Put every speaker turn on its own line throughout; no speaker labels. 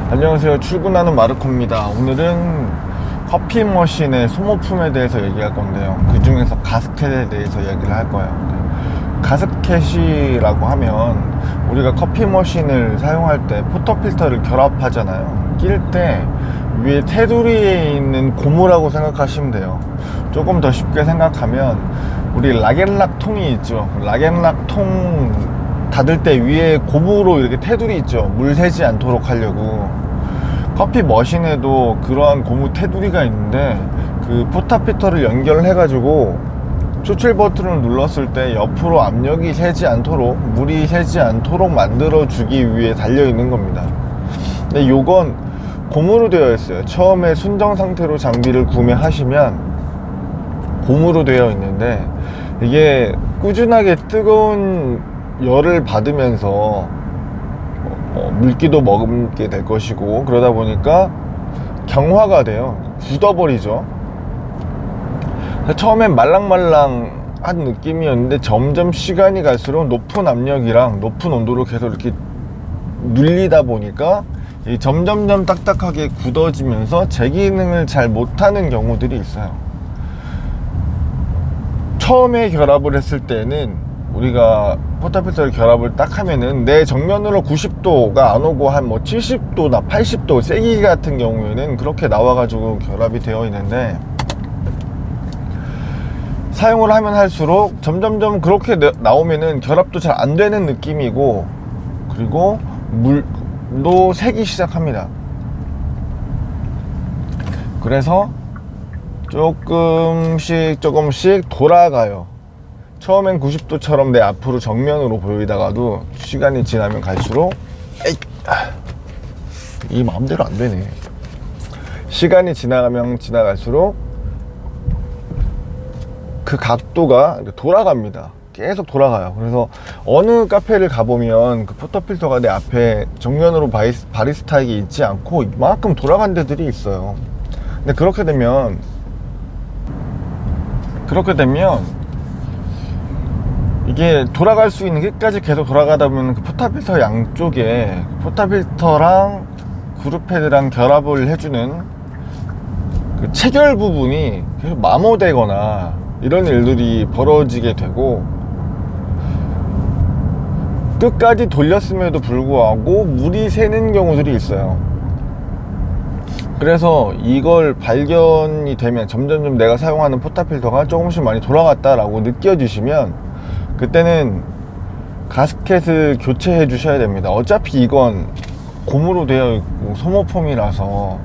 안녕하세요. 출근하는 마르코입니다. 오늘은 커피 머신의 소모품에 대해서 얘기할 건데요. 그 중에서 가스켓에 대해서 얘기를 할 거예요. 가스켓이라고 하면 우리가 커피 머신을 사용할 때 포터필터를 결합하잖아요. 낄 때 위에 테두리에 있는 고무라고 생각하시면 돼요. 조금 더 쉽게 생각하면 우리 락앤락 통이 있죠. 락앤락 통 닫을 때 위에 고무로 이렇게 테두리 있죠. 물 새지 않도록 하려고. 커피 머신에도 그러한 고무 테두리가 있는데 그 포터필터를 연결해 가지고 추출 버튼을 눌렀을 때 옆으로 압력이 새지 않도록, 물이 새지 않도록 만들어 주기 위해 달려 있는 겁니다. 근데 요건 고무로 되어 있어요. 처음에 순정 상태로 장비를 구매하시면 고무로 되어 있는데 이게 꾸준하게 뜨거운 열을 받으면서 물기도 머금게 될 것이고, 그러다 보니까 경화가 돼요. 굳어버리죠. 처음엔 말랑말랑한 느낌이었는데 점점 시간이 갈수록 높은 압력이랑 높은 온도로 계속 이렇게 눌리다 보니까 점점점 딱딱하게 굳어지면서 제 기능을 잘 못하는 경우들이 있어요. 처음에 결합을 했을 때는 우리가 포터필터를 결합을 딱 하면은 내 정면으로 90도가 안 오고 한 뭐 70도나 80도 세기 같은 경우에는 그렇게 나와가지고 결합이 되어 있는데, 사용을 하면 할수록 점점점 그렇게 나오면은 결합도 잘 안 되는 느낌이고, 그리고 물도 새기 시작합니다. 그래서 조금씩 돌아가요. 처음엔 90도처럼 내 앞으로 정면으로 보이다가도 시간이 지나면 갈수록 이 마음대로 안 되네. 시간이 지나가면 지나갈수록 그 각도가 돌아갑니다. 계속 돌아가요. 그래서 어느 카페를 가보면 그 포터필터가 내 앞에 정면으로 바리스타에게 있지 않고 이만큼 돌아간 데들이 있어요. 근데 그렇게 되면 이게 돌아갈 수 있는 끝까지 계속 돌아가다 보면 그 포터필터 양쪽에 포터필터랑 그룹헤드랑 결합을 해주는 그 체결 부분이 계속 마모되거나 이런 일들이 벌어지게 되고, 끝까지 돌렸음에도 불구하고 물이 새는 경우들이 있어요. 그래서 이걸 발견이 되면 점점점 내가 사용하는 포터필터가 조금씩 많이 돌아갔다라고 느껴지시면 그때는 가스켓을 교체해 주셔야 됩니다. 어차피 이건 고무로 되어 있고 소모품이라서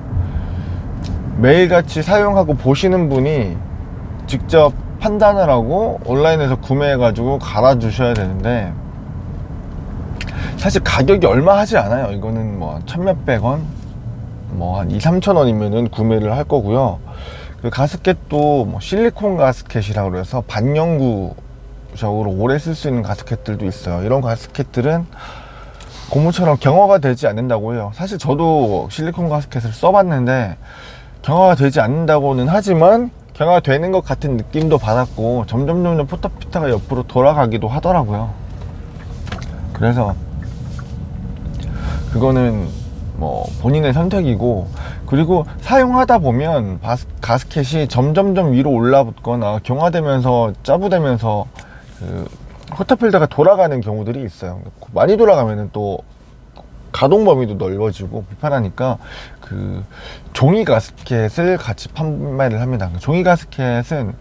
매일같이 사용하고 보시는 분이 직접 판단을 하고 온라인에서 구매해 가지고 갈아 주셔야 되는데, 사실 가격이 얼마 하지 않아요. 이거는 뭐 천몇백 원, 뭐 한 2, 3천 원이면은 구매를 할 거고요. 그 가스켓도 뭐 실리콘 가스켓이라고 해서 반영구적으로 오래 쓸 수 있는 가스켓들도 있어요. 이런 가스켓들은 고무처럼 경화가 되지 않는다고 해요. 사실 저도 실리콘 가스켓을 써봤는데 경화가 되지 않는다고는 하지만 경화가 되는 것 같은 느낌도 받았고, 점점 포터필터가 옆으로 돌아가기도 하더라고요. 그래서 그거는 뭐 본인의 선택이고, 그리고 사용하다 보면 가스켓이 점점점 위로 올라붙거나 경화되면서 짜부되면서 그 포터필터가 돌아가는 경우들이 있어요. 많이 돌아가면은 또 가동 범위도 넓어지고 불편하니까 그 종이 가스켓을 같이 판매를 합니다. 종이 가스켓은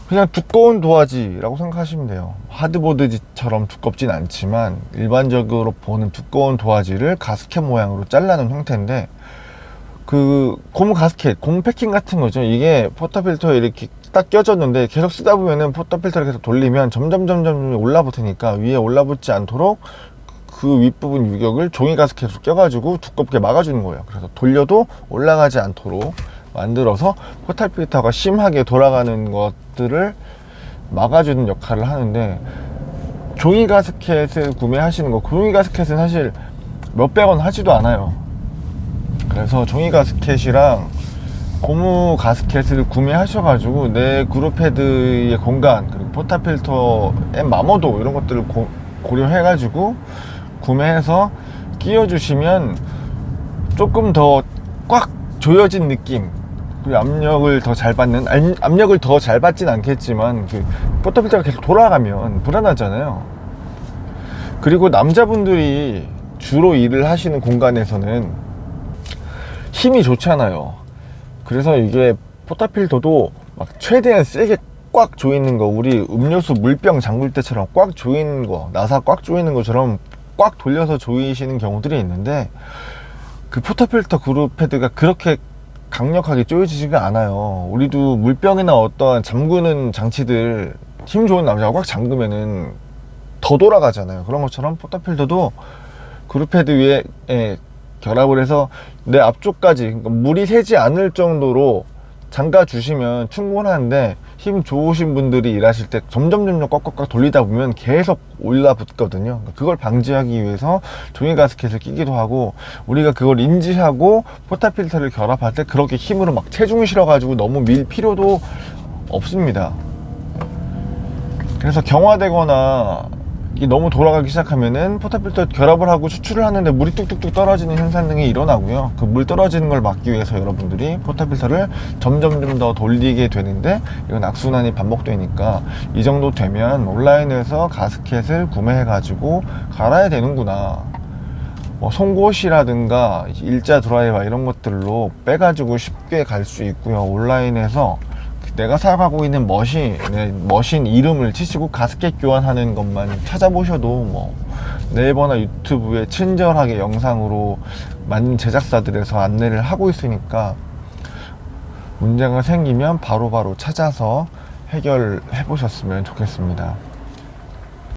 그냥 두꺼운 도화지라고 생각하시면 돼요. 하드보드지처럼 두껍진 않지만 일반적으로 보는 두꺼운 도화지를 가스켓 모양으로 잘라놓은 형태인데, 그 고무 가스켓, 고무 패킹 같은 거죠. 이게 포터필터에 이렇게 딱 껴졌는데 계속 쓰다 보면은 포터필터를 계속 돌리면 점점 올라붙으니까 위에 올라붙지 않도록 그 윗부분 유격을 종이 가스켓으로 껴가지고 두껍게 막아주는 거예요. 그래서 돌려도 올라가지 않도록 만들어서 포터필터가 심하게 돌아가는 것들을 막아주는 역할을 하는데, 종이 가스켓을 구매하시는 거, 종이 가스켓은 사실 몇백 원 하지도 않아요. 그래서 종이 가스켓이랑 고무 가스켓을 구매하셔가지고 내 그룹헤드의 공간, 그리고 포터필터의 마모도 이런 것들을 고려해가지고 구매해서 끼워주시면 조금 더 꽉 조여진 느낌, 그리고 압력을 더 잘 받는, 압력을 더 잘 받진 않겠지만 그 포터필터가 계속 돌아가면 불안하잖아요. 그리고 남자분들이 주로 일을 하시는 공간에서는 힘이 좋잖아요. 그래서 이게 포터필터도 막 최대한 세게 꽉 조이는 거, 우리 음료수 물병 잠글 때처럼 꽉 조이는 거, 나사 꽉 조이는 것처럼 꽉 돌려서 조이시는 경우들이 있는데, 그 포터필터 그룹 패드가 그렇게 강력하게 조여지지가 않아요. 우리도 물병이나 어떠한 잠그는 장치들 힘 좋은 남자가 꽉 잠그면은 더 돌아가잖아요. 그런 것처럼 포터필터도 그룹 패드 위에 결합을 해서 내 앞쪽까지, 그러니까 물이 새지 않을 정도로 잠가 주시면 충분한데, 힘 좋으신 분들이 일하실 때 점점 꽉꽉꽉 돌리다 보면 계속 올라붙거든요. 그걸 방지하기 위해서 종이 가스켓을 끼기도 하고, 우리가 그걸 인지하고 포터필터를 결합할 때 그렇게 힘으로 막 체중을 실어 가지고 너무 밀 필요도 없습니다. 그래서 경화되거나 이게 너무 돌아가기 시작하면은 포터필터 결합을 하고 추출을 하는데 물이 뚝뚝뚝 떨어지는 현상 등이 일어나고요. 그 물 떨어지는 걸 막기 위해서 여러분들이 포터필터를 점점 더 돌리게 되는데, 이건 악순환이 반복되니까 이 정도 되면 온라인에서 가스켓을 구매해 가지고 갈아야 되는구나, 뭐 송곳이라든가 일자 드라이버 이런 것들로 빼가지고 쉽게 갈 수 있고요. 온라인에서 내가 사용하고 있는 머신 이름을 치시고 가스켓 교환하는 것만 찾아보셔도 뭐 네이버나 유튜브에 친절하게 영상으로 많은 제작사들에서 안내를 하고 있으니까, 문제가 생기면 바로바로 찾아서 해결해 보셨으면 좋겠습니다.